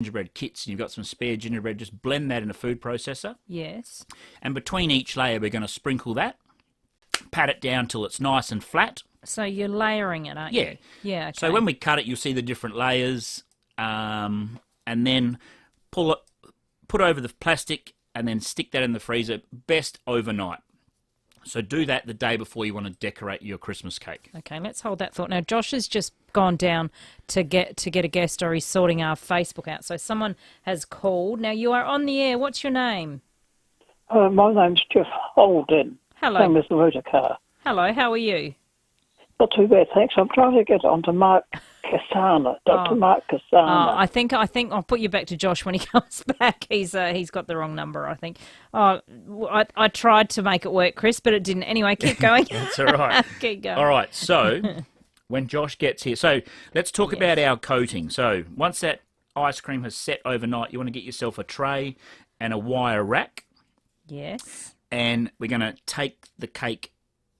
gingerbread kits and you've got some spare gingerbread, just blend that in a food processor. Yes. And between each layer, we're going to sprinkle that, pat it down till it's nice and flat. So you're layering it, aren't you? Yeah. Yeah, okay. So when we cut it, you'll see the different layers, and then put over the plastic and then stick that in the freezer, best overnight. So do that the day before you want to decorate your Christmas cake. Okay, let's hold that thought. Now, Josh has just gone down to get a guest, or he's sorting our Facebook out. So someone has called. Now, you are on the air. What's your name? My name's Jeff Holden. Hello. Same as the motor car. Hello, how are you? Not too bad, thanks. I'm trying to get onto Mark Cassana, Dr. Mark Cassana. I think I'll put you back to Josh when he comes back. He's got the wrong number, I think. I tried to make it work, Chris, but it didn't. Anyway, keep going. That's all right. Keep going. All right, so when Josh gets here, so let's talk about our coating. So once that ice cream has set overnight, you want to get yourself a tray and a wire rack. Yes. And we're going to take the cake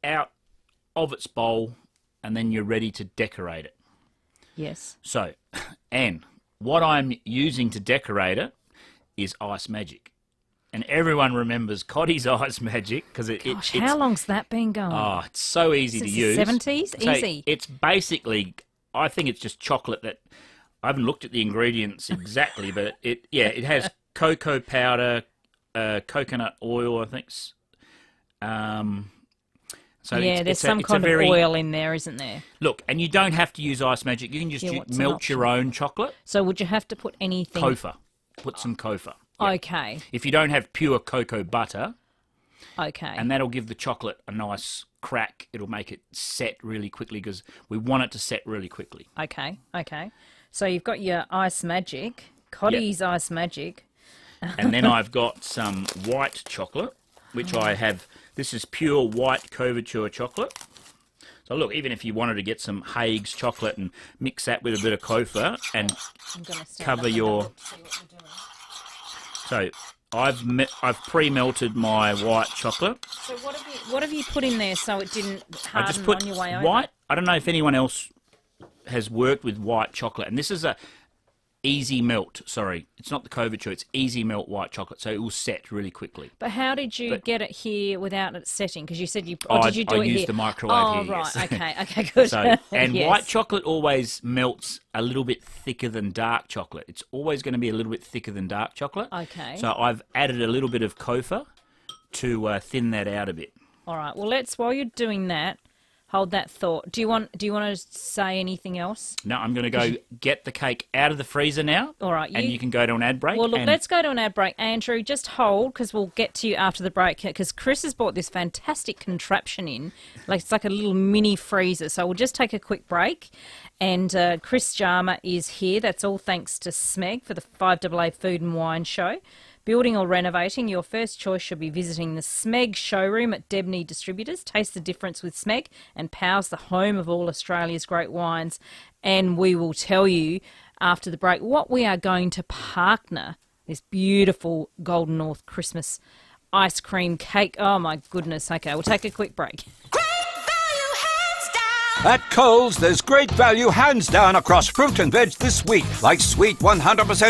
out of its bowl, and then you're ready to decorate it. Yes. So, and what I'm using to decorate it is Ice Magic. And everyone remembers Coddy's Ice Magic because Gosh, how long's that been going? Oh, it's so easy to use. 70s? So Easy. it's basically, I think it's just chocolate that, I haven't looked at the ingredients exactly, but it has cocoa powder, coconut oil, I think. So yeah, there's some kind of oil in there, isn't there? Look, and you don't have to use Ice Magic. You can just melt your own chocolate. So would you have to put anything? Kofa. Put some Kofa. Yeah. Okay. If you don't have pure cocoa butter. Okay. And that'll give the chocolate a nice crack. It'll make it set really quickly because we want it to set really quickly. Okay. So you've got your Ice Magic, Coddy's Ice Magic. And then I've got some white chocolate, which I have. This is pure white couverture chocolate. So look, even if you wanted to get some Haig's chocolate and mix that with a bit of Kofa and cover your... So I've pre-melted my white chocolate. So what have you put in there so it didn't harden I just put on your way over? white. I don't know if anyone else has worked with white chocolate, and this is a easy melt. Sorry, it's not the couverture, it's easy melt white chocolate, so it will set really quickly. But how did you get it here without it setting? Because you said you... did you do it used here? the microwave here, right, yes. okay, good. So, and Yes. white chocolate always melts a little bit thicker than dark chocolate. It's always going to be a little bit thicker than dark chocolate. Okay. So I've added a little bit of Kofa to thin that out a bit. All right, well, while you're doing that, hold that thought. Do you want to say anything else? No, I'm going to go get the cake out of the freezer now. All right. And you can go to an ad break. Well, look, let's go to an ad break. Andrew, just hold, because we'll get to you after the break, because Chris has bought this fantastic contraption in. It's like a little mini freezer. So we'll just take a quick break. And Chris Jarmer is here. That's all thanks to SMEG for the FIVEAA Food and Wine Show. Building or renovating, your first choice should be visiting the SMEG showroom at Debney Distributors. Taste the difference with SMEG and Powell's, the home of all Australia's great wines. And we will tell you after the break what we are going to partner this beautiful Golden North Christmas ice cream cake. Oh, my goodness. Okay, we'll take a quick break. At Coles, there's great value hands down across fruit and veg this week. Like sweet 100%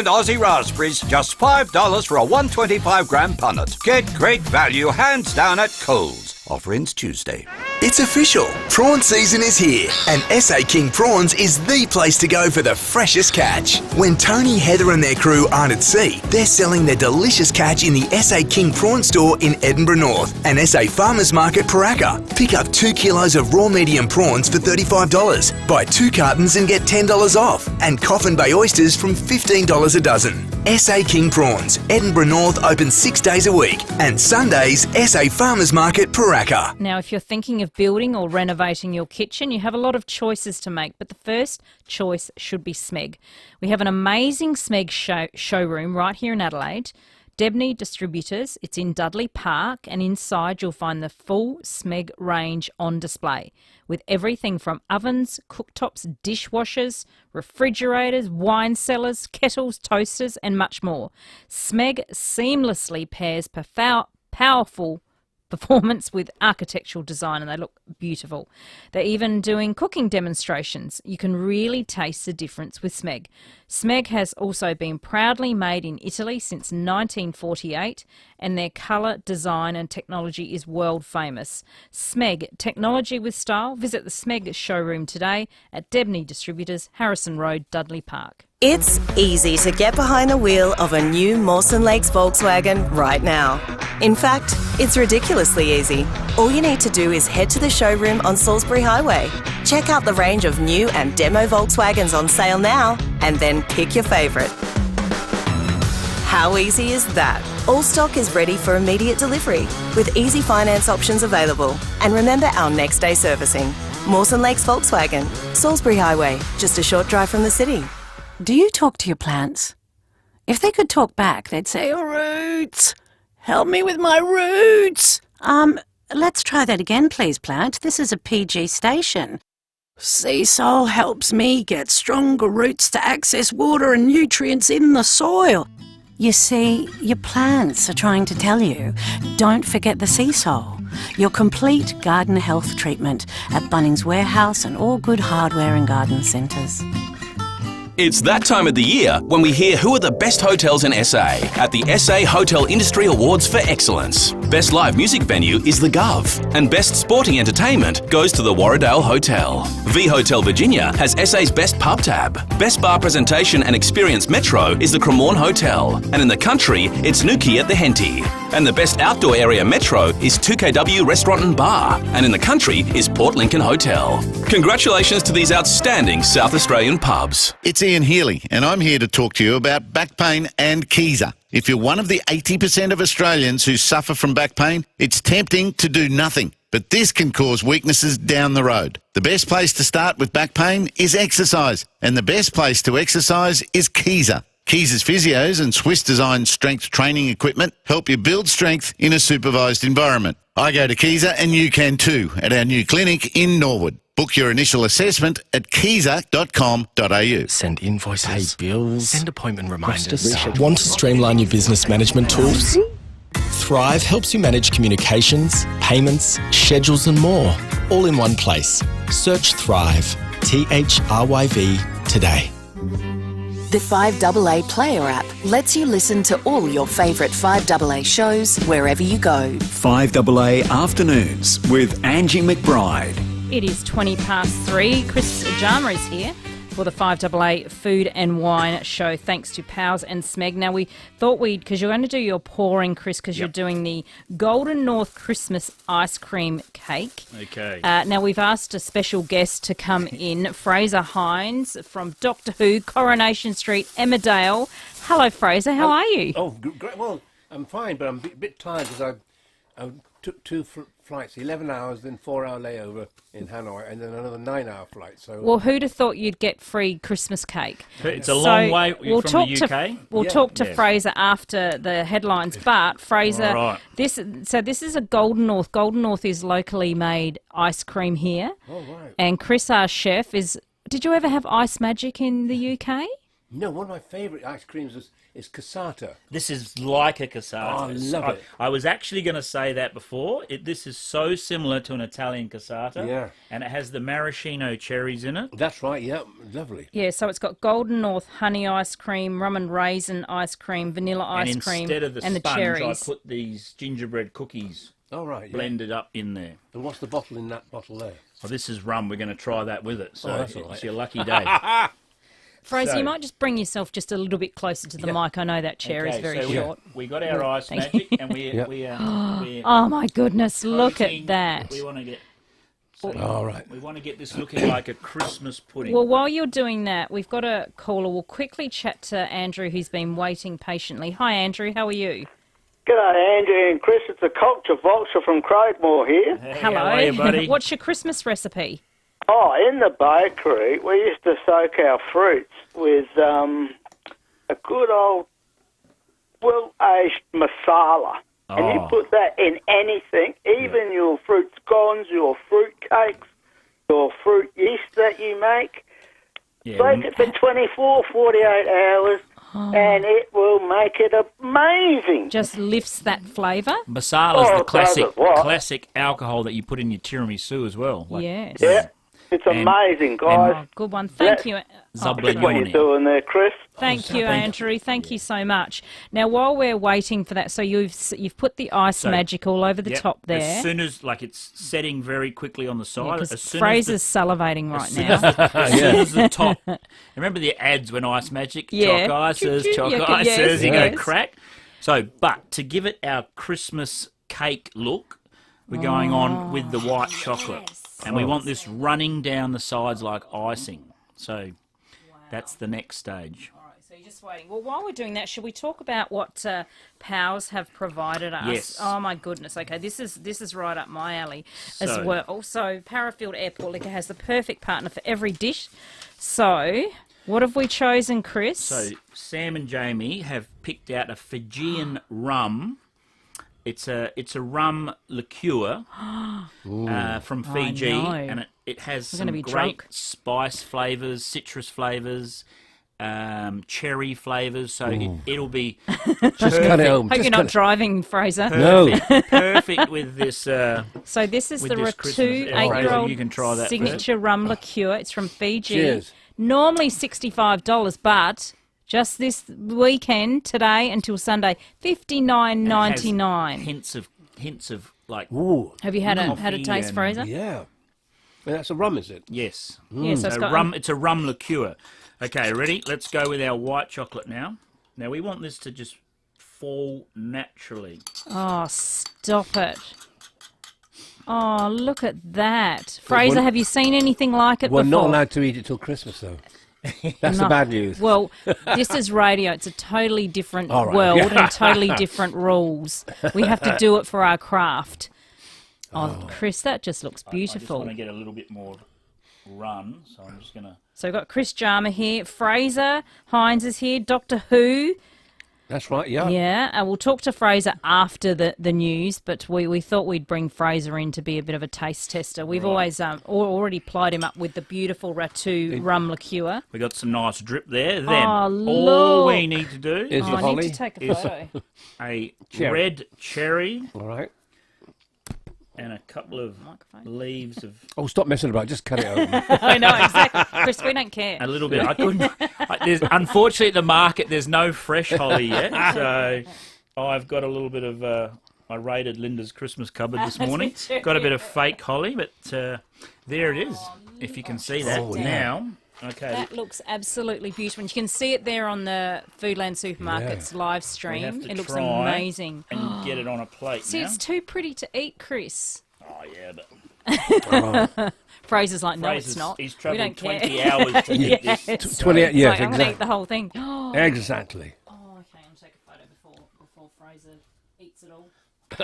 Aussie raspberries, just $5 for a 125-gram punnet. Get great value hands down at Coles. Offer ends Tuesday. It's official. Prawn season is here, and SA King Prawns is the place to go for the freshest catch. When Tony, Heather and their crew aren't at sea, they're selling their delicious catch in the SA King Prawn Store in Edinburgh North and SA Farmers Market Paraka. Pick up 2 kilos of raw medium prawns for $35. Buy 2 cartons and get $10 off. And Coffin Bay oysters from $15 a dozen. SA King Prawns, Edinburgh North, open 6 days a week. And Sundays, SA Farmers Market Paraka. Now, if you're thinking of building or renovating your kitchen, you have a lot of choices to make, but the first choice should be SMEG. We have an amazing SMEG showroom right here in Adelaide. Debney Distributors, it's in Dudley Park, and inside you'll find the full SMEG range on display with everything from ovens, cooktops, dishwashers, refrigerators, wine cellars, kettles, toasters and much more. SMEG seamlessly pairs powerful performance with architectural design, and they look beautiful. They're even doing cooking demonstrations. You can really taste the difference with Smeg. Smeg has also been proudly made in Italy since 1948, and their colour, design and technology is world famous. Smeg, technology with style. Visit the Smeg showroom today at Debney Distributors, Harrison Road, Dudley Park. It's easy to get behind the wheel of a new Mawson Lakes Volkswagen right now. In fact, it's ridiculously easy. All you need to do is head to the showroom on Salisbury Highway. Check out the range of new and demo Volkswagens on sale now, and then pick your favourite. How easy is that? All stock is ready for immediate delivery, with easy finance options available. And remember our next day servicing. Mawson Lakes Volkswagen, Salisbury Highway, just a short drive from the city. Do you talk to your plants? If they could talk back, they'd say, "Oh, roots, help me with my roots." Let's try that again, please, plant. This is a PG station. Sea Soul helps me get stronger roots to access water and nutrients in the soil. You see, your plants are trying to tell you, don't forget the Sea Soul, your complete garden health treatment at Bunnings Warehouse and all good hardware and garden centres. It's that time of the year when we hear who are the best hotels in SA at the SA Hotel Industry Awards for Excellence. Best live music venue is the Gov, and best sporting entertainment goes to the Warradale Hotel. V Hotel Virginia has SA's best pub tab. Best bar presentation and experience metro is the Cremorne Hotel, and in the country it's Nuki at the Henty. And the best outdoor area metro is 2KW Restaurant and Bar, and in the country is Port Lincoln Hotel. Congratulations to these outstanding South Australian pubs. It's Ian Healy, and I'm here to talk to you about back pain and Keezer. If you're one of the 80% of Australians who suffer from back pain, it's tempting to do nothing, but this can cause weaknesses down the road. The best place to start with back pain is exercise, and the best place to exercise is Keezer. Keezer's physios and Swiss-designed strength training equipment help you build strength in a supervised environment. I go to Keezer, and you can too, at our new clinic in Norwood. Book your initial assessment at keezer.com.au. Send invoices, pay bills, send appointment reminders. Want to streamline your business management tools? Thrive helps you manage communications, payments, schedules and more, all in one place. Search Thrive, THRYV, today. The FIVEAA Player app lets you listen to all your favourite FIVEAA shows wherever you go. FIVEAA Afternoons with Angie McBride. It is 3:20. Chris Jama is here for the FIVEAA Food and Wine Show, thanks to Powers and Smeg. Now, we thought because you're going to do your pouring, Chris, because you're doing the Golden North Christmas ice cream cake. Okay. Now, we've asked a special guest to come in, Fraser Hines from Doctor Who, Coronation Street, Emmerdale. Hello, Fraser. How are you? Oh, great. Well, I'm fine, but I'm a bit tired because I took two flights, 11 hours, then 4-hour layover in Hanoi, and then another 9-hour flight. So, well, who'd have thought you'd get free Christmas cake? It's a long way we'll from the UK. We'll talk to Fraser after the headlines, but Fraser, right. this is a Golden North. Golden North is locally made ice cream here. Oh, right. And Chris, our chef, did you ever have Ice Magic in the UK? No, one of my favourite ice creams is cassata. This is like a cassata. Oh, I love it. I was actually going to say that before. This is so similar to an Italian cassata. Yeah. And it has the maraschino cherries in it. That's right, yeah, lovely. Yeah, so it's got Golden North honey ice cream, rum and raisin ice cream, vanilla ice cream, instead of the and sponge, the cherries. I put these gingerbread cookies blended up in there. And what's the bottle in that bottle there? Well, this is rum. We're going to try that with it. So that's all right. It's your lucky day. Fraser, you might just bring yourself just a little bit closer to the mic. I know that chair is very short. We got our ice magic, and we oh my goodness! Look at that. We want to get. All right. We want to get this looking like a Christmas pudding. Well, while you're doing that, we've got a caller. We'll quickly chat to Andrew, who's been waiting patiently. Hi, Andrew. How are you? G'day, Angie and Chris. It's a culture vulture from Craigmore here. Hey, hello, how are you, buddy? What's your Christmas recipe? Oh, in the bakery, we used to soak our fruits with a good old well-aged masala. Oh. And you put that in anything, even your fruit scones, your fruit cakes, your fruit yeast that you make. Yeah, Bake it for 24, 48 hours, and it will make it amazing. Just lifts that flavour. Masala's Oh, the classic does it? What? classic alcohol that you put in your tiramisu as well. Yes. Yeah, it's amazing, guys. Oh, good one. Thank you. That's what you're doing there, Chris. Thank you, Andrew. Thank you so much. Now, while we're waiting for that, so you've put the ice magic all over the top there. As soon as, it's setting very quickly on the side. Because as soon Fraser's as salivating right now. As soon as the top. Remember the ads when ice magic? Yeah. Chalk ices, Choo-choo. chalk Yeah, ices. You yes. go crack. So, but to give it our Christmas cake look, we're going on with the white chocolate. And we want this running down the sides like icing. So that's the next stage. So you're just waiting. Well, while we're doing that, should we talk about what Powers have provided us? Yes. Oh my goodness. Okay, this is right up my alley as So- well. Also, Parafield Airport Liquor has the perfect partner for every dish. So, what have we chosen, Chris? So Sam and Jamie have picked out a Fijian rum. It's a rum liqueur from Fiji, and it has We're some gonna be great drunk. spice flavours, citrus flavours, cherry flavours. So it'll be Just cut it home. Hope you're not driving, Fraser. perfect with this. So this is with the this Christmas. Ratu Yeah, Fraser, 8-year-old you can try that signature rum liqueur. It's from Fiji. Cheers. Normally $65, but just this weekend, today until Sunday, $59.99. Hints of like. Ooh. Have you had a coffee taste, and- Fraser? Yeah. And that's a rum, is it? Yes. Yeah, so it's got rum. It's a rum liqueur. Okay, ready? Let's go with our white chocolate now. Now we want this to just fall naturally. Oh, stop it. Oh, look at that. Fraser, have you seen anything like it We're before? not allowed to eat it till Christmas, though. That's the No. bad news. Well, this is radio. It's a totally different All right. world and totally different rules. We have to do it for our craft. Oh, Chris, that just looks I just beautiful. want to get a little bit more run, so I'm just gonna. So we've got Chris Jarmer here. Fraser Hines is here. Doctor Who. That's right, yeah. Yeah, we'll talk to Fraser after the news, but we thought we'd bring Fraser in to be a bit of a taste tester. We've always already plied him up with the beautiful Ratu rum liqueur. We got some nice drip there. Then Oh, all we look. need to do Is the I holly? need to take a photo. a Cherry. red cherry All right. and a couple of leaves of Oh, stop messing about. Just cut it open. I know, exactly. Chris, we don't care. a little bit. I couldn't. Unfortunately, at the market, there's no fresh holly yet, so I've got a little bit of. I raided Linda's Christmas cupboard this morning. Me too. Got a bit of fake holly, but there it is. If you can see that Oh, yeah. now. Okay. That looks absolutely beautiful. And you can see it there on the Foodland Supermarket's live We stream. have to It looks try amazing. and get it on a plate See, now. it's too pretty to eat, Chris. Oh yeah, but Fraser's like, no, Fraser's- it's not. he's We don't travelled care. 20 hours to get this. Yes. 28 It's years, like, I'm going to eat exactly. the whole thing. Exactly. Oh, okay. I'm going to take a photo before Fraser eats it all.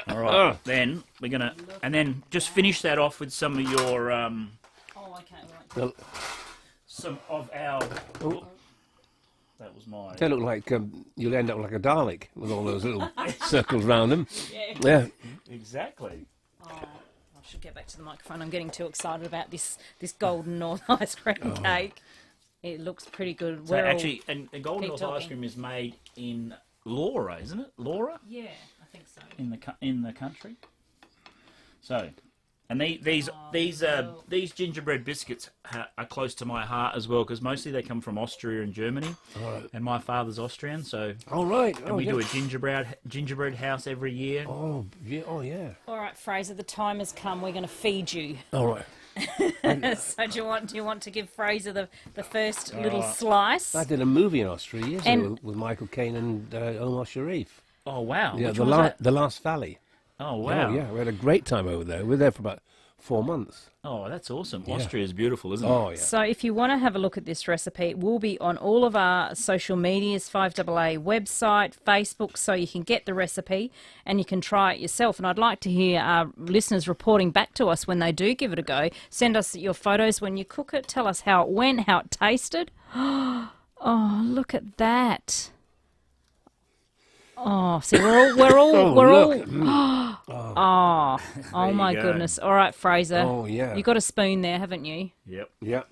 All right. Then we're gonna, and then just finish that off with some of your, Oh, okay. Right. some of our. Oh, that was my. They look like you'll end up like a Dalek with all those little circles round them. Yeah. Exactly. I should get back to the microphone. I'm getting too excited about this Golden North ice cream cake. It looks pretty good. So We're all- actually, and the Golden keep North ice talking. cream is made in Laura, isn't it? Laura Yeah, I think so. in the country. So, and these gingerbread biscuits are close to my heart as well because mostly they come from Austria and Germany, and my father's Austrian, so. All right. And we do a gingerbread house every year. Oh, yeah. Oh, yeah. All right, Fraser, the time has come. We're going to feed you. All right. So do you want to give Fraser the first little slice? I did a movie in Austria years And- ago with Michael Caine and Omar Sharif. Oh wow! Yeah, Which one was that? the Last Valley. Oh wow! Oh, yeah, we had a great time over there. We were there for about 4 months. Oh, that's awesome. Yeah. Austria is beautiful, isn't it? Oh, yeah. So if you want to have a look at this recipe, it will be on all of our social medias, 5AA website, Facebook, so you can get the recipe and you can try it yourself. And I'd like to hear our listeners reporting back to us when they do give it a go. Send us your photos when you cook it. Tell us how it went, how it tasted. Oh, look at that. Oh, see, we're all. Oh my you go. goodness! All right, Fraser. Oh, yeah. You got a spoon there, haven't you? Yep. Yeah.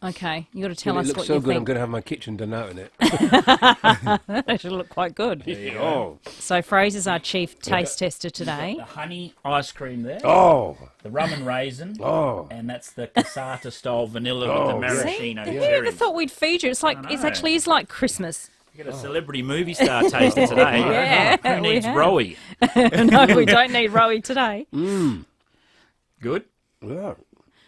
Okay, you got to tell us It looks what so you good. think. I'm going to have my kitchen done out in it. That should look quite good. Yeah. Oh. So Fraser's our chief taste tester today. The honey ice cream there. Oh. The rum and raisin. Oh. And that's the cassata style vanilla with the maraschino Who cherries. ever thought we'd feed you? It's like it actually is like Christmas. You got a celebrity movie star taster today. Yeah, Who we needs have. Rowie? No, we don't need Rowie today. Good. Yeah.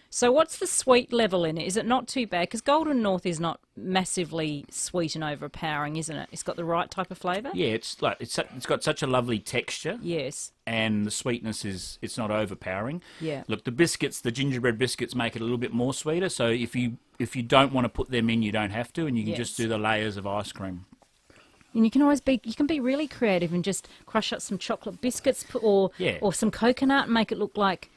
So what's the sweet level in it? Is it not too bad? Because Golden North is not massively sweet and overpowering, isn't it? It's got the right type of flavour? Yeah, it's got such a lovely texture. Yes. And the sweetness it's not overpowering. Yeah. Look, the gingerbread biscuits make it a little bit more sweeter. So if you don't want to put them in, you don't have to, and you can just do the layers of ice cream. And you can be really creative and just crush up some chocolate biscuits or some coconut and make it look like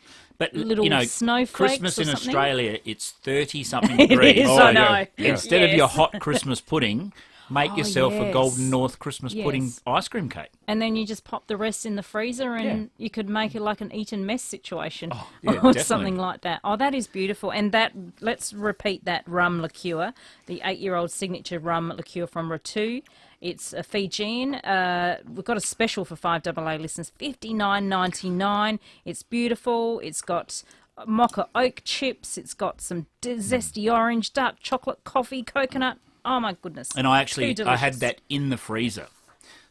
little snowflakes. Christmas or in something. Australia, it's 30-something It degrees. is, I know. Instead of your Yes. hot Christmas pudding, make yourself a Golden North Christmas pudding ice cream cake. And then you just pop the rest in the freezer and you could make it like an eat and mess situation or definitely. something like that. Oh, that is beautiful. And let's repeat that rum liqueur, the 8-year-old signature rum liqueur from Ratu. It's a Fijian. We've got a special for 5AA listeners, $59.99. It's beautiful. It's got mocha oak chips. It's got some zesty orange, dark chocolate, coffee, coconut. Oh, my goodness. And I had that in the freezer.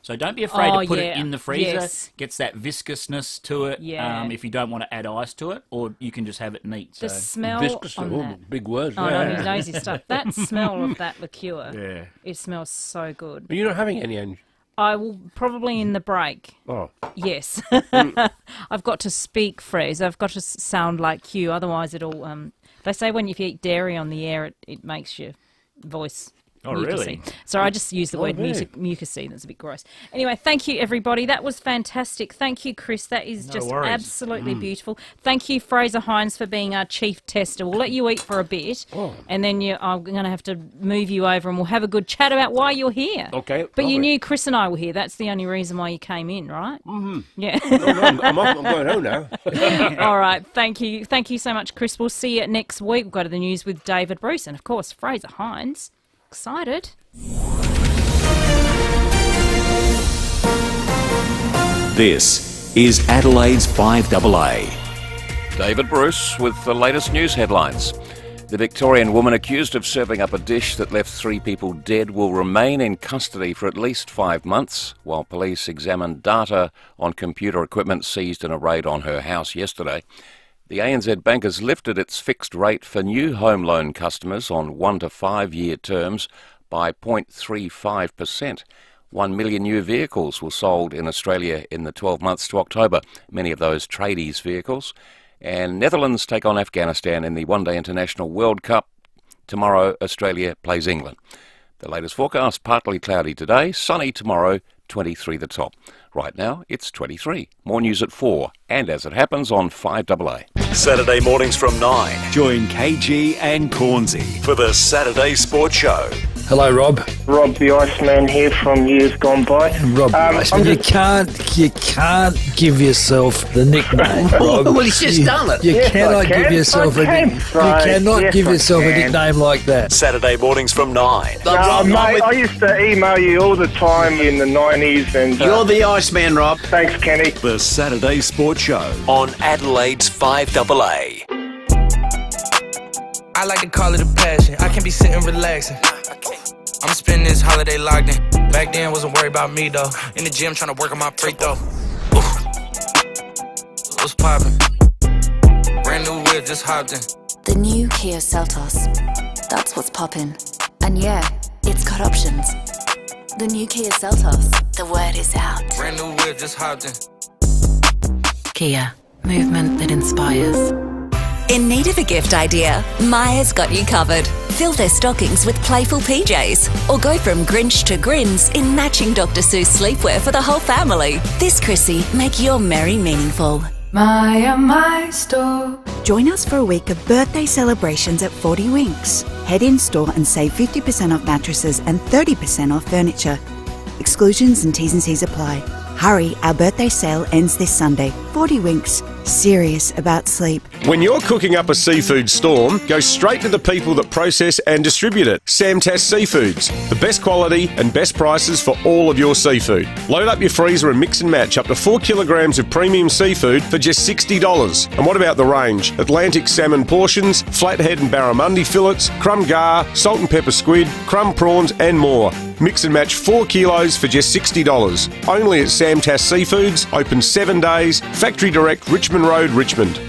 So don't be afraid to put it in the freezer. Yes. Gets that viscousness to it. Yeah. If you don't want to add ice to it, or you can just have it neat. The smell Viscous, on that. big words. Oh, no, he knows his stuff. That smell of that liqueur, it smells so good. But you're not having any, Angie? I will probably in the break. Oh. Yes. I've got to speak phrase. I've got to sound like you. Otherwise it'll... they say if you eat dairy on the air, it makes your voice... Oh, mucusy. really? So I just used the word mucusy. That's a bit gross. Anyway, thank you, everybody. That was fantastic. Thank you, Chris. That is just absolutely beautiful. Thank you, Fraser Hines, for being our chief tester. We'll let you eat for a bit, and then I'm going to have to move you over, and we'll have a good chat about why you're here. Okay. But you knew Chris and I were here. That's the only reason why you came in, right? Mm-hmm. Yeah. I'm going home now. All right. Thank you. Thank you so much, Chris. We'll see you next week. We'll go to the news with David Bruce, and, of course, Fraser Hines. Excited. This is Adelaide's 5AA. David Bruce with the latest news headlines. The Victorian woman accused of serving up a dish that left 3 people dead will remain in custody for at least 5 months, while police examined data on computer equipment seized in a raid on her house yesterday. The ANZ Bank has lifted its fixed rate for new home loan customers on 1 to 5 year terms by 0.35%. 1 million new vehicles were sold in Australia in the 12 months to October, many of those tradies vehicles. And Netherlands take on Afghanistan in the One-Day International World Cup. Tomorrow, Australia plays England. The latest forecast, partly cloudy today, sunny tomorrow, 23 the top. Right now, it's 23. More news at 4, and as it happens on 5AA. Saturday mornings from 9. Join KG and Cornsey for the Saturday Sports Show. Hello, Rob. Rob the Iceman here from years gone by. Rob the Iceman. You can't give yourself the nickname, Rob. Well, he's just done it. You Yes, cannot I can. give yourself I can. you cannot give yourself a nickname like that. Saturday mornings from 9. No, mate, I used to email you all the time in the 90s. And You're the Iceman, Rob. Thanks, Kenny. The Saturday Sports Show on Adelaide's 5AA. I like to call it a passion. I can be sitting relaxing. I'm spending this holiday locked in. Back then, wasn't worried about me though. In the gym, trying to work on my free throw. What's poppin'? Brand new whip, just hopped in. The new Kia Seltos. That's what's poppin'. And yeah, it's got options. The new Kia Seltos. The word is out. Brand new whip, just hopped in. Kia. Movement that inspires. In need of a gift idea? Maya's got you covered. Fill their stockings with playful PJs or go from Grinch to grins in matching Dr. Seuss sleepwear for the whole family. This Chrissy, make your merry meaningful. Maya, my store. Join us for a week of birthday celebrations at 40 Winks. Head in store and save 50% off mattresses and 30% off furniture. Exclusions and T's and C's apply. Hurry, our birthday sale ends this Sunday. 40 Winks. serious about sleep. When you're cooking up a seafood storm, go straight to the people that process and distribute it. Samtas Seafoods, the best quality and best prices for all of your seafood. Load up your freezer and mix and match up to 4 kilograms of premium seafood for just $60. And what about the range? Atlantic salmon portions, flathead and barramundi fillets, crumb gar, salt and pepper squid, crumb prawns and more. Mix and match 4 kilos for just $60. Only at Samtas Seafoods, open 7 days, factory direct, Richmond Road, Richmond.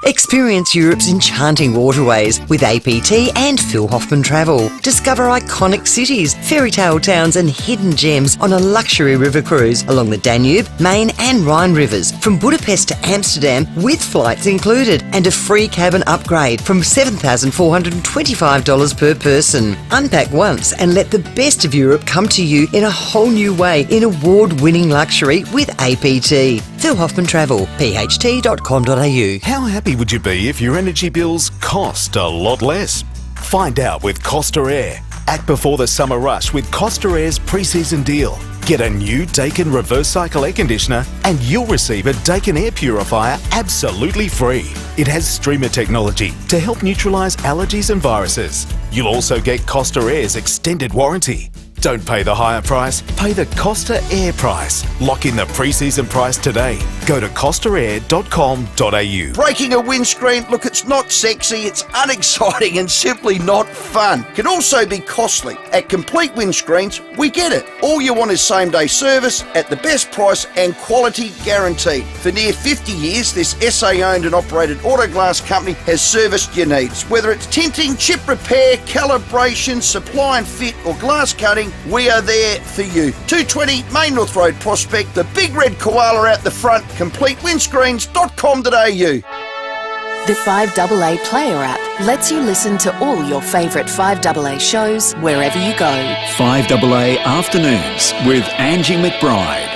Experience Europe's enchanting waterways with APT and Phil Hoffman Travel. Discover iconic cities, fairy tale towns and hidden gems on a luxury river cruise along the Danube, Main and Rhine rivers from Budapest to Amsterdam with flights included and a free cabin upgrade from $7,425 per person. Unpack once and let the best of Europe come to you in a whole new way in award-winning luxury with APT. Phil Hoffman Travel, pht.com.au. How happy would you be if your energy bills cost a lot less? Find out with Costa Air. Act before the summer rush with Costa Air's pre-season deal. Get a new Daikin reverse cycle air conditioner and you'll receive a Daikin air purifier absolutely free. It has streamer technology to help neutralise allergies and viruses. You'll also get Costa Air's extended warranty. Don't pay the higher price, pay the Costa Air price. Lock in the pre-season price today. Go to costaair.com.au. Breaking a windscreen, look, it's not sexy, it's unexciting and simply not fun. Can also be costly. At Complete Windscreens, we get it. All you want is same-day service at the best price and quality guaranteed. For near 50 years, this SA-owned and operated autoglass company has serviced your needs. Whether it's tinting, chip repair, calibration, supply and fit or glass cutting, we are there for you. 220 Main North Road Prospect, the big red koala out the front, completewindscreens.com.au. The 5AA Player app lets you listen to all your favourite 5AA shows wherever you go. 5AA Afternoons with Angie McBride.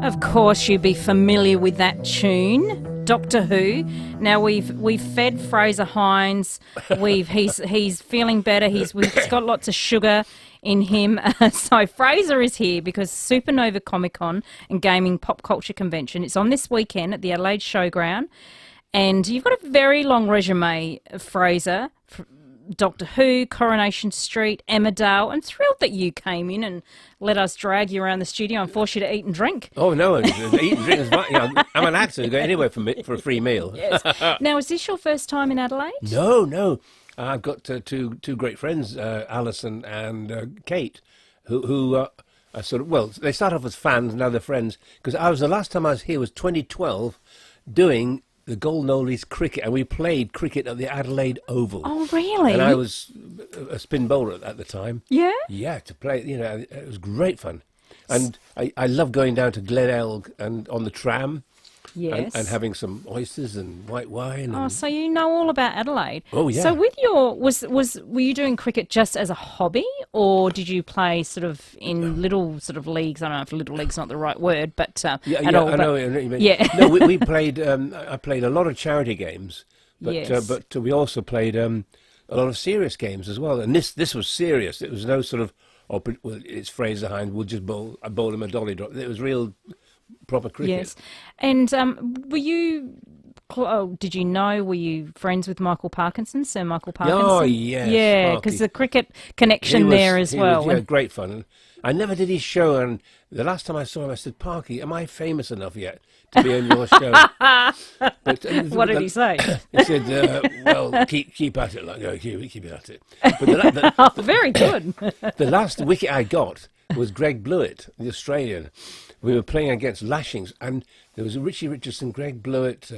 Of course, you'd be familiar with that tune, Doctor Who. Now we've fed Fraser Hines. He's feeling better. He's got lots of sugar in him. So Fraser is here because Supernova Comic Con and Gaming Pop Culture Convention. It's on this weekend at the Adelaide Showground, and you've got a very long resume, Fraser. Doctor Who, Coronation Street, Emmerdale. I'm thrilled that you came in and let us drag you around the studio and force you to eat and drink. Oh, no, eat and drink is fine. I'm an actor who go anywhere for a free meal. Yes. Now, is this your first time in Adelaide? No. I've got two great friends, Alison and Kate, who are sort of, well, they start off as fans, now they're friends, because the last time I was here was 2012 doing the Golden Oldies cricket, and we played cricket at the Adelaide Oval. Oh, really? And I was a spin bowler at the time. Yeah? Yeah, to play, it was great fun. And I love going down to Glenelg and on the tram. Yes. And having some oysters and white wine. Oh, so you know all about Adelaide. Oh, yeah. So with were you doing cricket just as a hobby, or did you play sort of in little sort of leagues? I don't know if little league's not the right word, but at all. I know what you mean. Yeah. No, we played. I played a lot of charity games, but yes. But we also played a lot of serious games as well. And this was serious. It was no sort of it's Fraser Hines. We'll just bowl him a dolly drop. It was real. Proper cricket. Yes. And were you friends with Michael Parkinson, Sir Michael Parkinson? Oh, yes. Yeah, because the cricket connection there as well. Yeah, great fun. And I never did his show, and the last time I saw him, I said, Parky, am I famous enough yet to be on your show? But, what did he say? He said, well, keep at it. Like, keep at it. But very good. The last wicket I got was Greg Blewett, the Australian. We were playing against Lashings, and there was Richie Richardson, Greg Blewett,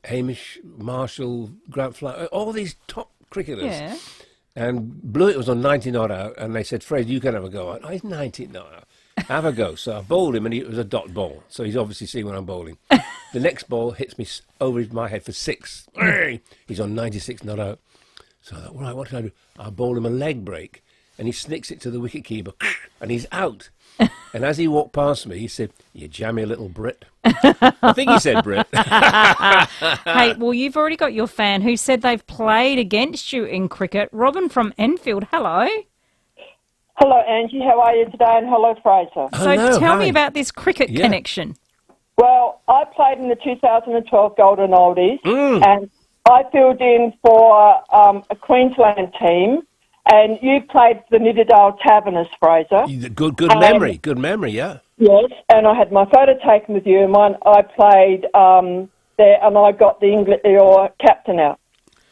Hamish Marshall, Grant Fly, all these top cricketers. Yeah. And Blewett was on 90 not out, and they said, Fred, you can have a go. Oh, he's 90 not out. Have a go. So I bowled him, and it was a dot ball. So he's obviously seen when I'm bowling. The next ball hits me over my head for 6. He's on 96 not out. So I thought, all right, what can I do? I'll bowl him a leg break. And he snicks it to the wicketkeeper, and he's out. And as he walked past me, he said, "You jammy little Brit." I think he said Brit. Hey, well, you've already got your fan who said they've played against you in cricket. Robin from Enfield, hello. Hello, Angie. How are you today? And hello, Fraser. So tell me about this cricket connection. Well, I played in the 2012 Golden Oldies, and I filled in for a Queensland team, and you played for the Nidderdale Taverners, Fraser. Good memory. Good memory, yeah. Yes, and I had my photo taken with you, and I played there, and I got your captain out.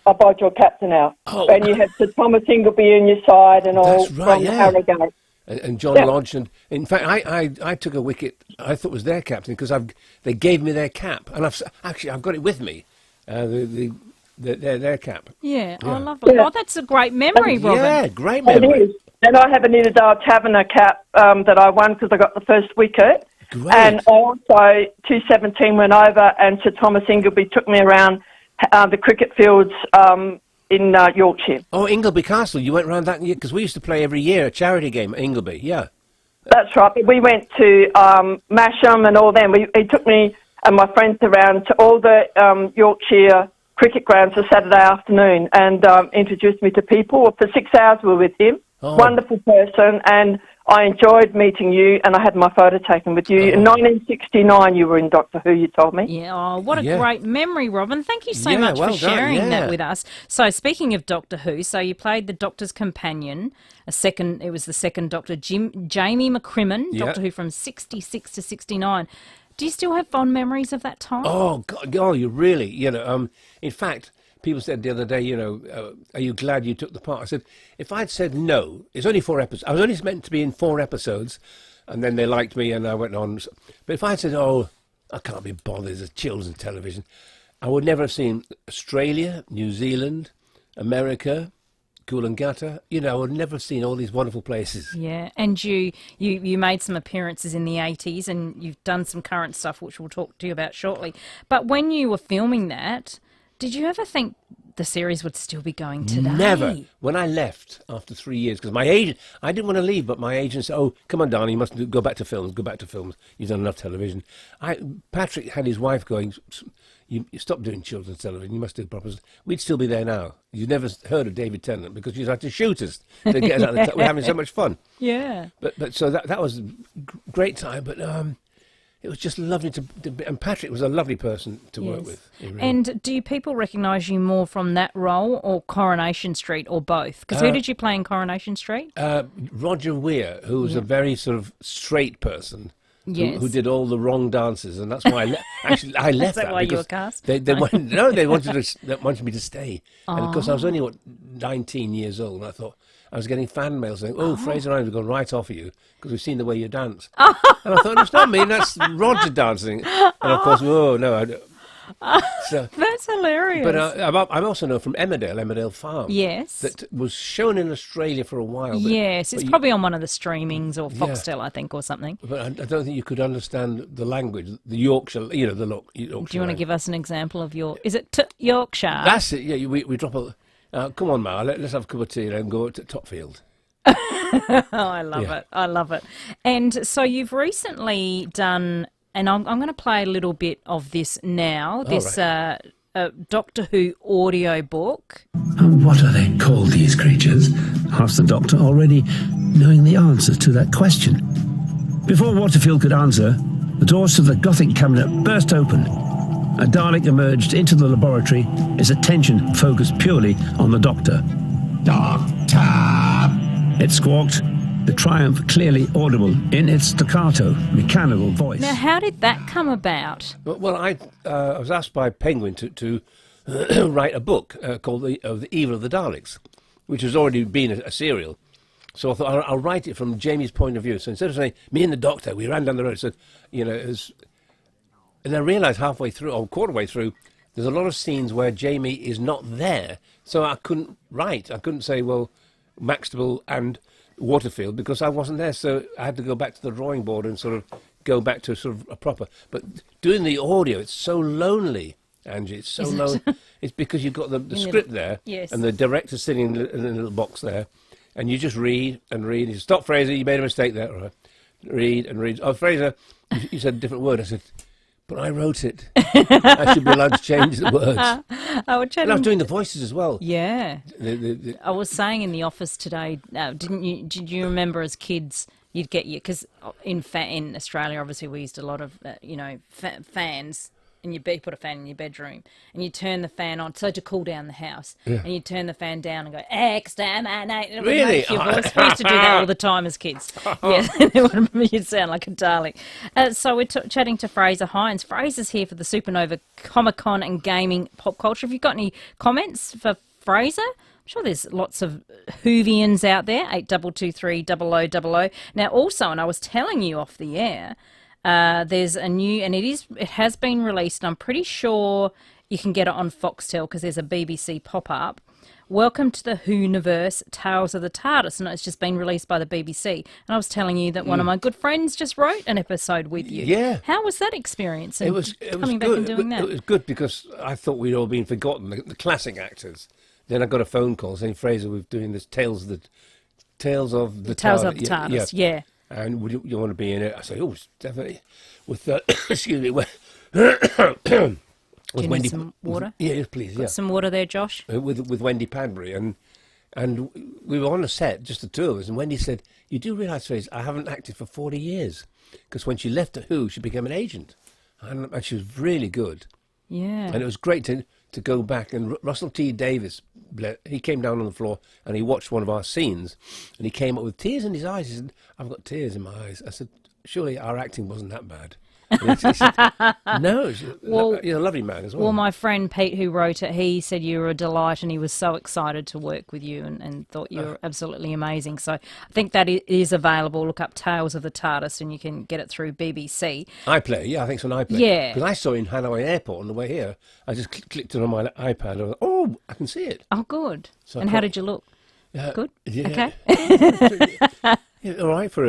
I bowled your captain out. Oh. And you had Sir Thomas Ingleby on your side and all from Harrogate. And John Lodge. And in fact, I took a wicket. I thought was their captain because they gave me their cap, and I've got it with me. Their cap. Yeah. Oh, lovely. Oh, that's a great memory, Robin. Yeah, great memory. It is. And I have a Nidderdale Taverner cap that I won because I got the first wicket. Great. And also 217 went over, and Sir Thomas Ingleby took me around the cricket fields in Yorkshire. Oh, Ingleby Castle. You went around that year because we used to play every year a charity game at Ingleby. Yeah. That's right. We went to Masham and all them. He took me and my friends around to all the Yorkshire cricket grounds for Saturday afternoon and introduced me to people. For 6 hours we were with him. Oh. Wonderful person, and I enjoyed meeting you, and I had my photo taken with you. In 1969 you were in Doctor Who, you told me. Yeah, oh, what a great memory, Robin. Thank you so much for sharing that with us. So speaking of Doctor Who, so you played the Doctor's companion, it was the second Doctor, Jamie McCrimmon, Doctor Who from 66 to 69. Do you still have fond memories of that time? Oh, God, you really, in fact, people said the other day, are you glad you took the part? I said, if I'd said no, it's only 4 episodes. I was only meant to be in 4 episodes, and then they liked me and I went on. But if I'd said, oh, I can't be bothered, there's children's television, I would never have seen Australia, New Zealand, America, Coolangatta. I would never have seen all these wonderful places. Yeah, and you made some appearances in the 80s, and you've done some current stuff, which we'll talk to you about shortly. But when you were filming that, did you ever think the series would still be going today? Never. When I left after 3 years, because my agent, I didn't want to leave, but my agent said, oh, come on, darling, you must go back to films, You've done enough television. Patrick had his wife going, you stop doing children's television, you must do proper. We'd still be there now. You've never heard of David Tennant because you'd have to shoot us to get us out of the we're having so much fun. Yeah. But so that was a great time, but it was just lovely to and Patrick was a lovely person to work with. Really. And do people recognise you more from that role or Coronation Street or both? Because who did you play in Coronation Street? Roger Weir, who was a very sort of straight person. Who did all the wrong dances, and that's why I left. Is that why you were cast? They wanted me to stay, and of course I was only 19 years old, and I thought I was getting fan mail saying, "Oh, Fraser and I have gone right off of you because we've seen the way you dance," and I thought it's not me, that's Roger dancing, and of course, so, that's hilarious. But I also know from Emmerdale Farm. Yes. That was shown in Australia for a while. But, yes, it's probably on one of the streamings or Foxtel, I think, or something. But I don't think you could understand the language, the Yorkshire, the Yorkshire. Do you want to give us an example of is it Yorkshire? That's it, yeah, we drop a... come on, Ma, let's have a cup of tea and go to Topfield. I love it. I love it. And so you've recently done... And I'm going to play a little bit of this now, Doctor Who audio book. And what are they called, these creatures? Asked the Doctor, already knowing the answer to that question. Before Waterfield could answer, the doors to the Gothic cabinet burst open. A Dalek emerged into the laboratory, his attention focused purely on the Doctor. Doctor! It squawked, the triumph clearly audible in its staccato, mechanical voice. Now, how did that come about? Well, I was asked by Penguin to write a book called The Evil of the Daleks, which has already been a serial. So I thought I'll write it from Jamie's point of view. So instead of saying, me and the Doctor, we ran down the road, so, and I realised halfway through, or quarter way through, there's a lot of scenes where Jamie is not there. So I couldn't write. I couldn't say, well, Maxtable and Waterfield, because I wasn't there, so I had to go back to the drawing board and sort of go back to sort of a proper. But doing the audio, it's so lonely, Angie. It's so lonely. It's because you've got the script there, and the director sitting in a little box there, and you just read and read. You stop, Fraser, you made a mistake there. All right. read and read. Oh, Fraser, you said a different word. I said, but I wrote it. I should be allowed to change the words. I was And I was doing the voices as well. Yeah. The I was saying in the office today, did you remember as kids, you'd get because in Australia, obviously, we used a lot of, fans. And you put a fan in your bedroom, and you turn the fan on to cool down the house, and you turn the fan down and go exterminate. It would Really? make your voice. We used to do that all the time as kids. Yeah, you'd sound like a Dalek. So we're chatting to Fraser Hines. Fraser's here for the Supernova Comic-Con and Gaming Pop Culture. Have you got any comments for Fraser? I'm sure there's lots of Whovians out there. 8223 Now also, and I was telling you off the air. There's a new, and it has been released, and I'm pretty sure you can get it on Foxtel because there's a BBC pop-up. Welcome to the Whoniverse, Tales of the TARDIS, and it's just been released by the BBC. And I was telling you that one of my good friends just wrote an episode with you. Yeah. How was that experience? It was coming back good. and doing that. It was good because I thought we'd all been forgotten, the classic actors. Then I got a phone call saying, Fraser, we're doing this Tales of the TARDIS, yeah. And would you want to be in it? I said, oh, definitely. With excuse me, with Wendy. Some water? Yes, please. Got some water there, Josh. With Wendy Padbury, and we were on a set, just the two of us. And Wendy said, "You do realise, Fraser, I haven't acted for 40 years, because when she left the Who, she became an agent, and she was really good. Yeah. And it was great to go back. And Russell T Davies, he came down on the floor and he watched one of our scenes, and he came up with tears in his eyes. He said, "I've got tears in my eyes." I said, "Surely our acting wasn't that bad." And he said, no, you're a lovely man as well. Well, my friend Pete, who wrote it, he said you were a delight, and he was so excited to work with you and thought you were absolutely amazing. So I think that it is available. Look up Tales of the TARDIS, and you can get it through BBC. iPlayer, yeah, I think it's on iPlayer. Yeah. Because I saw it in Hanoi Airport on the way here. I just clicked it on my iPad. And I went, oh, I can see it. Oh, good. So and how did you look? Good? Yeah. Okay. Yeah, all right for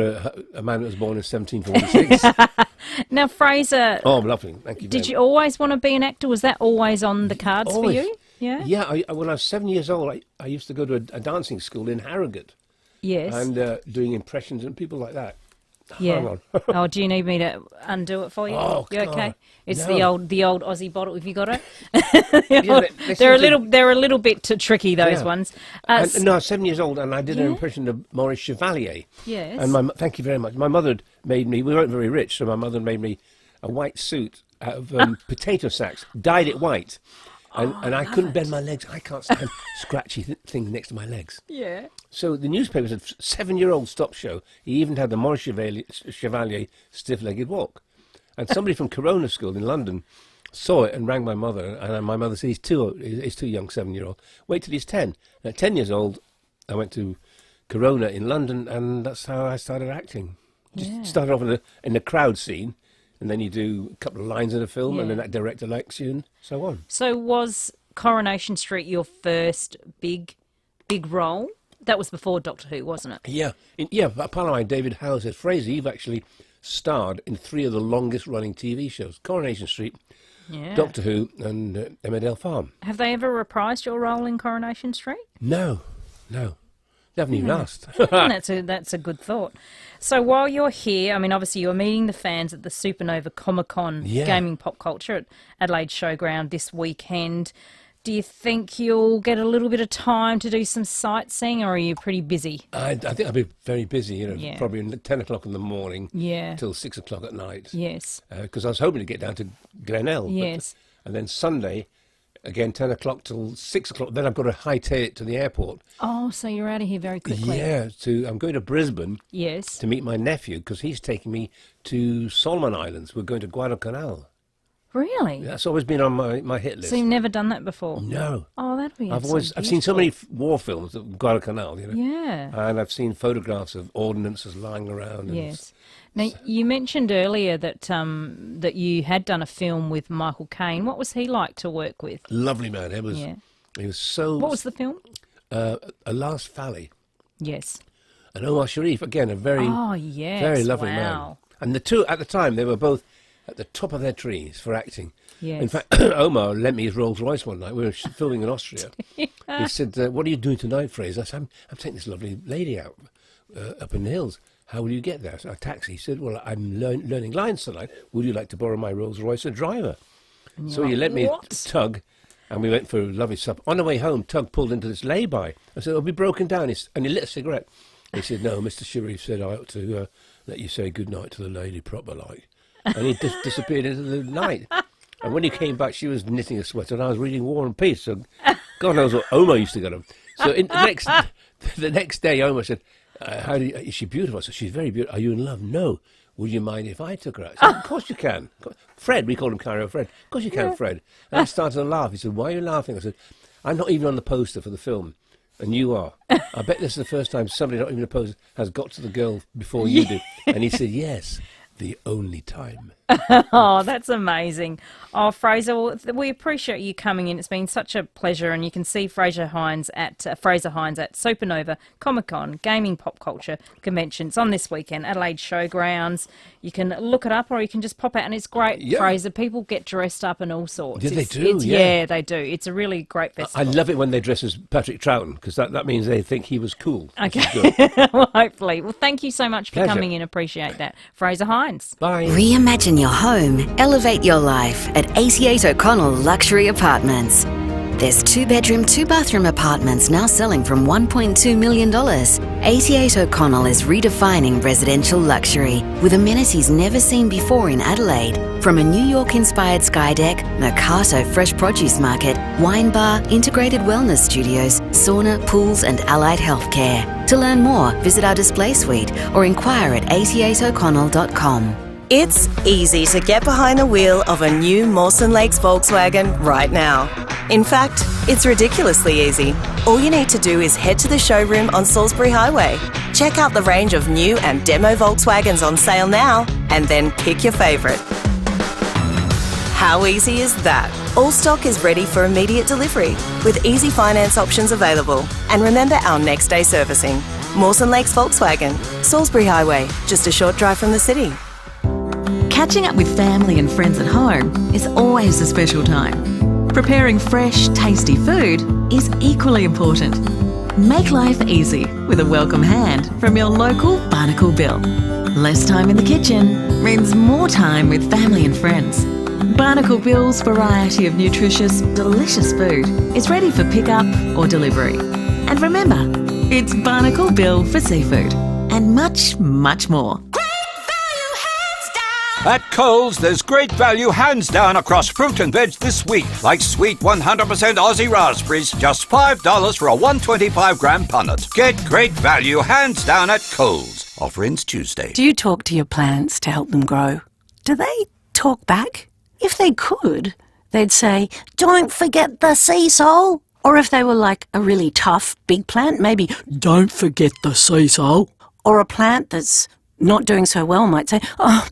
a man that was born in 1746. Now, Fraser... Oh, lovely. Thank you. Did you always want to be an actor? Was that always on the cards for you? Yeah? Yeah, when I was 7 years old, I used to go to a dancing school in Harrogate. Yes. And doing impressions and people like that. Yeah. Hang on. Oh, do you need me to undo it for you? Oh, you okay? God. It's No. the old Aussie bottle. Have you got it? They're they're a little bit too tricky. Those Yeah. ones. No, I was 7 years old, and I did an impression of Maurice Chevalier. Yes. And thank you very much. My mother made me. We weren't very rich, so my mother made me a white suit out of potato sacks, dyed it white. And I couldn't bend my legs. I can't stand scratchy things next to my legs. Yeah. So the newspaper said, 7-year-old stop show. He even had the Maurice Chevalier stiff-legged walk. And somebody from Corona School in London saw it and rang my mother. And my mother said, he's too young, 7-year-old. Wait till he's 10. And at 10 years old, I went to Corona in London, and that's how I started acting. Just started off in the crowd scene. And then you do a couple of lines in a film, and then that director likes you, and so on. So was Coronation Street your first big role? That was before Doctor Who, wasn't it? Yeah. A pal of mine, David Howe, said, Fraser, you've actually starred in 3 of the longest-running TV shows. Coronation Street, Doctor Who, and Emmerdale Farm. Have they ever reprised your role in Coronation Street? No. They haven't even asked. That's a good thought. So while you're here, I mean, obviously you're meeting the fans at the Supernova Comic-Con Gaming Pop Culture at Adelaide Showground this weekend. Do you think you'll get a little bit of time to do some sightseeing, or are you pretty busy? I think I'll be very busy, probably 10 o'clock in the morning till 6 o'clock at night. Yes. Because I was hoping to get down to Glenelg. Yes. And then Sunday, again, 10 o'clock till 6 o'clock. Then I've got to hightail it to the airport. Oh, so you're out of here very quickly. Yeah, I'm going to Brisbane to meet my nephew, because he's taking me to Solomon Islands. We're going to Guadalcanal. Really? That's always been on my hit list. So you've never done that before? No. Oh, that'd be I've seen so many war films of Guadalcanal, Yeah. And I've seen photographs of ordnances lying around. Yes. Now, you mentioned earlier that that you had done a film with Michael Caine. What was he like to work with? Lovely man. He was so... What was the film? A Last Valley. Yes. And Omar Sharif, again, a very lovely man. And the two, at the time, they were both at the top of their trees for acting. Yes. In fact, Omar lent me his Rolls Royce one night. We were filming in Austria. He said, what are you doing tonight, Fraser? I said, I'm taking this lovely lady out. up in the hills. How will you get there? So a taxi. He said, well, I'm learning lines tonight. Would you like to borrow my Rolls Royce and driver? So he let me tug, and we went for a lovely supper. On the way home, Tug pulled into this lay-by. I said, I'll be broken down. And he lit a cigarette. He said, no, Mr. Sharif said I ought to let you say goodnight to the lady proper like. And he disappeared into the night. And when he came back, she was knitting a sweater, and I was reading War and Peace. So God knows what Omar used to get him. So the next day, Omar said, is she beautiful? I said, she's very beautiful. Are you in love? No. Would you mind if I took her out? I said, of course you can. Fred, we called him Cairo Fred. Of course you can, Fred. And I started to laugh. He said, why are you laughing? I said, I'm not even on the poster for the film, and you are. I bet this is the first time somebody not even a poster has got to the girl before you do. And he said, yes, the only time. Oh, that's amazing. Oh, Fraser, we appreciate you coming in. It's been such a pleasure, and you can see Fraser Hines at Supernova Comic-Con Gaming Pop Culture Convention. It's on this weekend, Adelaide Showgrounds. You can look it up, or you can just pop out, and it's great, Fraser. People get dressed up and all sorts. Yeah, they do. Yeah, they do. It's a really great festival. I love it when they dress as Patrick Troughton, because that means they think he was cool. Okay. Well, hopefully. Well, thank you so much for coming in. Appreciate that. Fraser Hines. Bye. Reimagine your home, elevate your life at 88 O'Connell Luxury Apartments. There's 2-bedroom, 2-bathroom apartments now selling from $1.2 million. 88 O'Connell is redefining residential luxury with amenities never seen before in Adelaide. From a New York-inspired sky deck, Mercato fresh produce market, wine bar, integrated wellness studios, sauna, pools and allied healthcare. To learn more, visit our display suite or inquire at 88o'connell.com. It's easy to get behind the wheel of a new Mawson Lakes Volkswagen right now. In fact, it's ridiculously easy. All you need to do is head to the showroom on Salisbury Highway, check out the range of new and demo Volkswagens on sale now, and then pick your favourite. How easy is that? All stock is ready for immediate delivery, with easy finance options available. And remember our next day servicing. Mawson Lakes Volkswagen, Salisbury Highway, just a short drive from the city. Catching up with family and friends at home is always a special time. Preparing fresh, tasty food is equally important. Make life easy with a welcome hand from your local Barnacle Bill. Less time in the kitchen means more time with family and friends. Barnacle Bill's variety of nutritious, delicious food is ready for pickup or delivery. And remember, it's Barnacle Bill for seafood and much, much more. At Coles, there's great value hands down across fruit and veg this week. Like sweet 100% Aussie raspberries, just $5 for a 125-gram punnet. Get great value hands down at Coles. Offer ends Tuesday. Do you talk to your plants to help them grow? Do they talk back? If they could, they'd say, don't forget the sea salt. Or if they were like a really tough big plant, maybe, don't forget the sea salt. Or a plant that's not doing so well might say, oh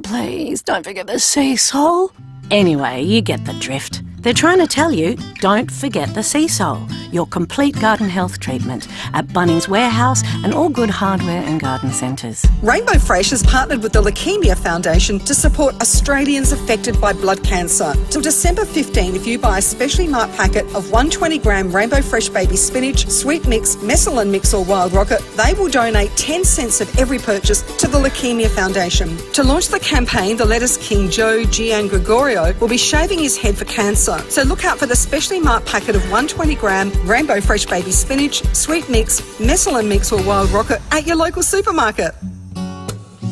please, don't forget the sea salt. Anyway, you get the drift. They're trying to tell you, don't forget the sea salt, your complete garden health treatment at Bunnings Warehouse and all good hardware and garden centres. Rainbow Fresh has partnered with the Leukemia Foundation to support Australians affected by blood cancer. Till December 15, if you buy a specially marked packet of 120-gram Rainbow Fresh baby spinach, sweet mix, mescaline mix or wild rocket, they will donate 10 cents of every purchase to the Leukemia Foundation. To launch the campaign, the Lettuce King Joe Gian Gregorio will be shaving his head for cancer. So look out for the specially marked packet of 120-gram Rainbow Fresh baby spinach, sweet mix, mescaline mix or wild rocket at your local supermarket.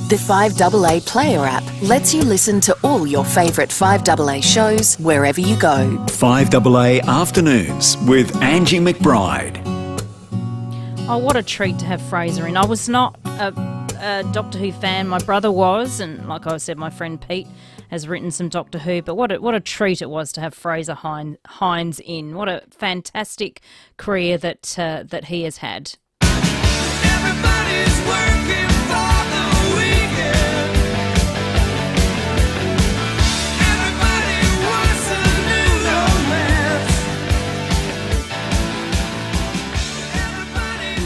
The 5AA Player app lets you listen to all your favourite 5AA shows wherever you go. 5AA Afternoons with Angie McBride. Oh, what a treat to have Fraser in. I was not a Doctor Who fan. My brother was, and like I said, my friend Pete has written some Doctor Who, but what a treat it was to have Fraser Hines in. What a fantastic career that he has had. Everybody's working for the weekend. Everybody wants a new romance.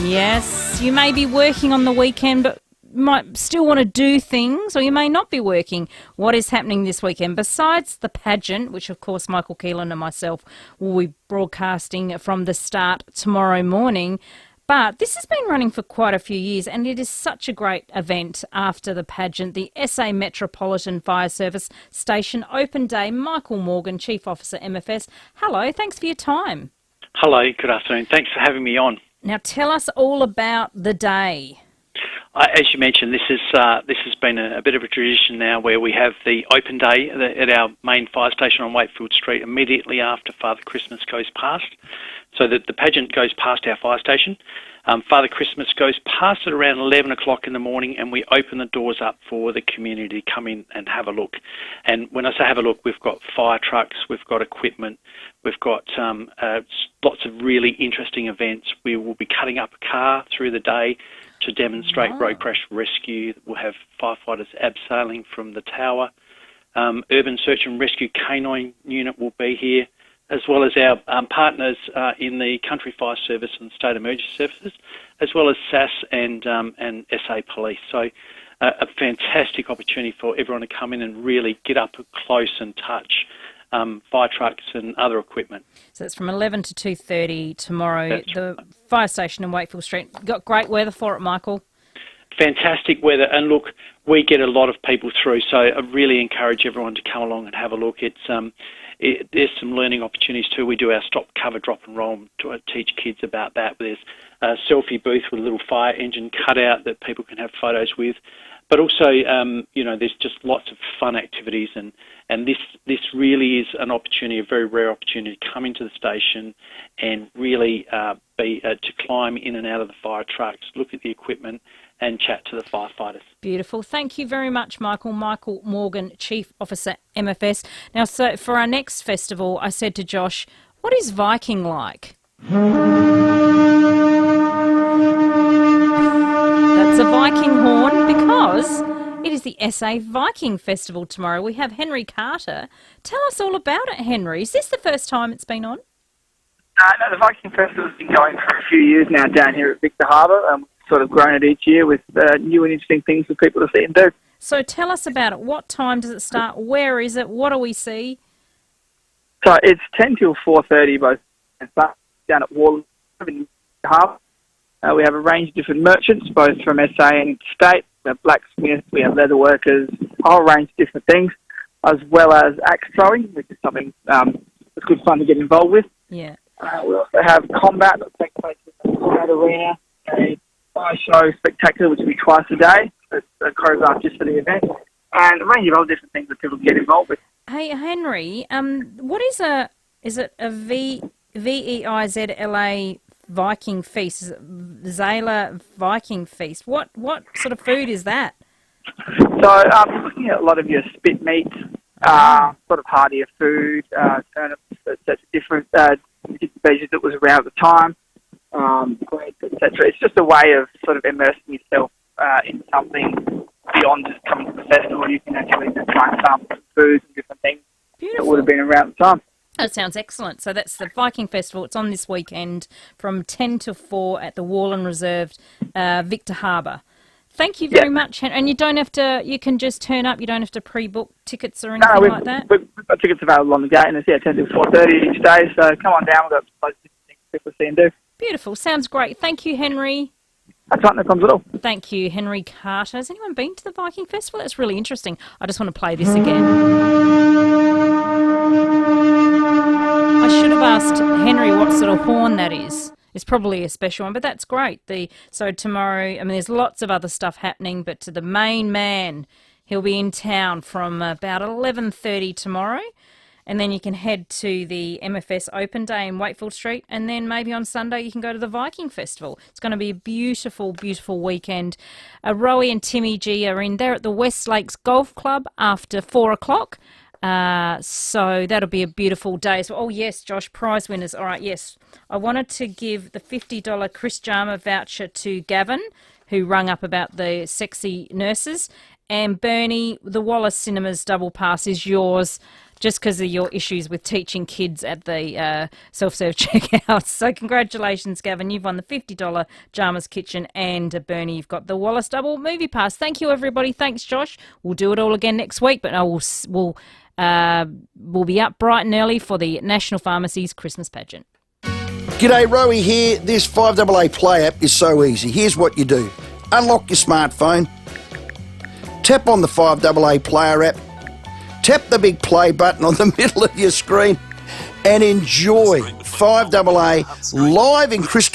Yes, you may be working on the weekend, but might still want to do things, or you may not be working. What is happening this weekend? Besides the pageant, which of course Michael Keelan and myself will be broadcasting from the start tomorrow morning, But this has been running for quite a few years, and it is such a great event after the pageant. The SA Metropolitan Fire Service Station Open Day. Michael Morgan, Chief Officer, MFS. Hello, thanks for your time. Hello, good afternoon. Thanks for having me on. Now tell us all about the day. As you mentioned, this has been a bit of a tradition now where we have the open day at our main fire station on Wakefield Street immediately after Father Christmas goes past. So that the pageant goes past our fire station. Father Christmas goes past at around 11 o'clock in the morning, and we open the doors up for the community to come in and have a look. And when I say have a look, we've got fire trucks, we've got equipment, we've got lots of really interesting events. We will be cutting up a car through the day to demonstrate road crash rescue. We'll have firefighters abseiling from the tower. Urban Search and Rescue Canine Unit will be here, as well as our partners in the Country Fire Service and State Emergency Services, as well as SAS and SA Police. So a fantastic opportunity for everyone to come in and really get up close and touch fire trucks and other equipment. So it's from 11 to 2:30 tomorrow. That's the fire station in Wakefield Street. Got great weather for it, Michael. Fantastic weather, and look, we get a lot of people through, so I really encourage everyone to come along and have a look. There's some learning opportunities too. We do our stop, cover, drop and roll to teach kids about that. There's a selfie booth with a little fire engine cutout that people can have photos with. But also, there's just lots of fun activities, and this really is an opportunity, a very rare opportunity to come into the station and really to climb in and out of the fire trucks, look at the equipment and chat to the firefighters. Beautiful. Thank you very much, Michael. Michael Morgan, Chief Officer, MFS. Now, so for our next festival, I said to Josh, what is Viking like? That's a Viking horn because it is the SA Viking Festival tomorrow. We have Henry Carter. Tell us all about it, Henry. Is this the first time it's been on? No, the Viking Festival's been going for a few years now down here at FIVEAA Harbour. Sort of grown it each year with new and interesting things for people to see and do. So tell us about it. What time does it start? Where is it? What do we see? So it's 10 till 4:30 both down at Wall in Harbour. We have a range of different merchants, both from SA and interstate. We have blacksmiths, we have leather workers, a whole range of different things, as well as axe throwing, which is something that's good fun to get involved with. Yeah. We also have combat that takes place in the combat arena, a fire show spectacular, which will be twice a day. It's choreographed just for the event, and a range of other different things that people can get involved with. Hey, Henry, what is it a VEIZLA Viking feast? Is it Zala Viking feast? What sort of food is that? So looking at a lot of your spit meats, sort of heartier food, turnips, etc., different veggies that was around at the time, grapes, etc. It's just a way of sort of immersing yourself in something beyond just coming to the festival. You can actually just try and sample some foods and different things that would have been around at the time. That sounds excellent. So that's the Viking Festival. It's on this weekend from 10 to 4 at the Warland Reserved, Victor Harbour. Thank you very much. And you don't have to, you can just turn up. You don't have to pre-book tickets or anything like that? We've got tickets available on the gate, and it's 10 to 4:30 each day. So come on down. We've got loads of different things people see and do. Beautiful. Sounds great. Thank you, Henry. That's right, no problems at all. Thank you, Henry Carter. Has anyone been to the Viking Festival? That's really interesting. I just want to play this again. I should have asked Henry what sort of horn that is. It's probably a special one, but that's great. So tomorrow, I mean, there's lots of other stuff happening, but to the main man, he'll be in town from about 11:30 tomorrow. And then you can head to the MFS Open Day in Wakefield Street. And then maybe on Sunday you can go to the Viking Festival. It's going to be a beautiful, beautiful weekend. Rowie and Timmy G are in there at the West Lakes Golf Club after 4 o'clock. So that'll be a beautiful day. So, oh, yes, Josh, prize winners. All right, yes. I wanted to give the $50 Chris Jarma voucher to Gavin, who rung up about the sexy nurses. And Bernie, the Wallace Cinemas double pass is yours, just because of your issues with teaching kids at the self-serve checkouts. So congratulations, Gavin. You've won the $50 Jarma's Kitchen, and Bernie, you've got the Wallace Double Movie Pass. Thank you, everybody. Thanks, Josh. We'll do it all again next week, but we'll be up bright and early for the National Pharmacy's Christmas pageant. G'day, Rowie here. This 5AA Play app is so easy. Here's what you do. Unlock your smartphone, tap on the 5AA Player app, tap the big play button on the middle of your screen and enjoy 5AA live in crystal